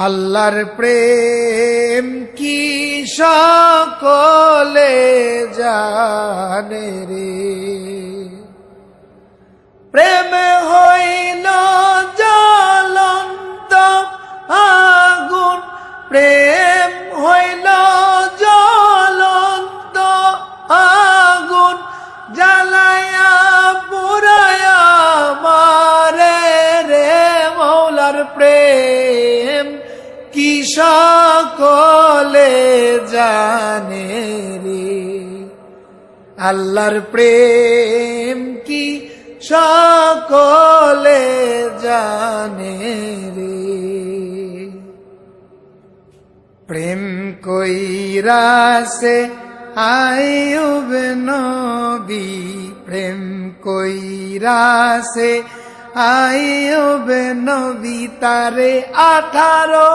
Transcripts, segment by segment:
আল্লাহর প্রেম কি সকলে জানে রে, প্রেম হইল জ্বলন্ত আগুন, প্রেম হইল জ্বলন্ত আগুন, জ্বালায়া পুরায়া মারে রে। মৌলার প্রেম কি সকলে জানে রে, আল্লাহর প্রেম কি সকলে জানে রে। প্রেম কইরাছে আইয়ুব নবী, প্রেম কইরাছে আইয়ুব নবী, তারে 18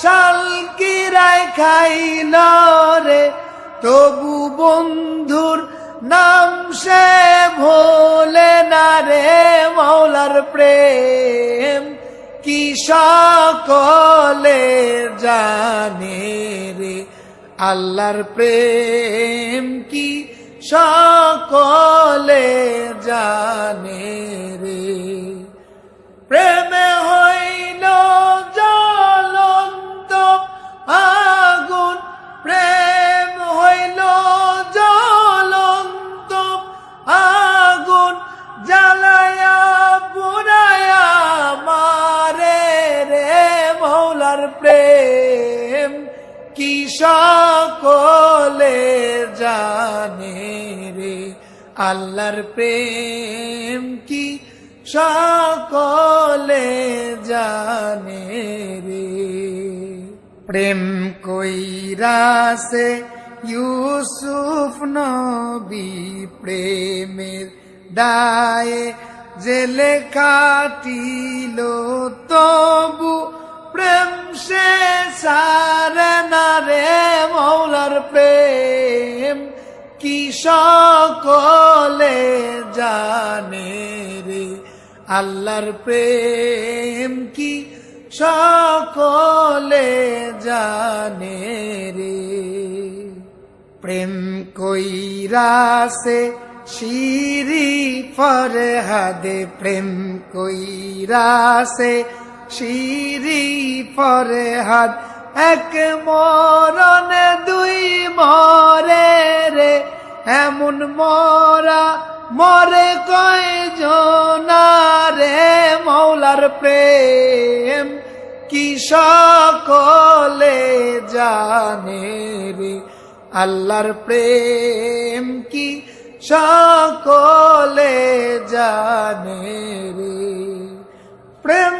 সাল কিরায় খাইল রে, তবু বন্ধুর নাম সে ভোলে না রে। মৌলার প্রেম কি সকলে জানে রে, আল্লাহর প্রেম কি সকলে জানে রে। প্রেমে হইল জ্বলন্ত আগুন, প্রেম হইল জ্বলন্ত আগুন, জ্বালায়া পুরায়া মারে রে। মৌলার প্রেম কি সকলে জানে রে, আল্লাহর প্রেম কি সকলে জানে রে। প্রেম কইরাছে ইউসুফ নবী, প্রেমের দায়ে জেলে কাটিল, তবু প্রেম সে সারে না রে। মৌলার প্রেম কি সকলে জানে রে, আল্লাহর প্রেম কি সকলে জানে রে। প্রেম কইরাছে শিরি ফরহাদে, প্রেম কইরাছে শিরি ফরহাদ, এক মরণে দুই মরে রে। এমন মরা মরে কয়জনা রে। মৌলার প্রেম কি সকলে জানে রে, আল্লাহর প্রেম কি সকলে জানে রে। প্রেম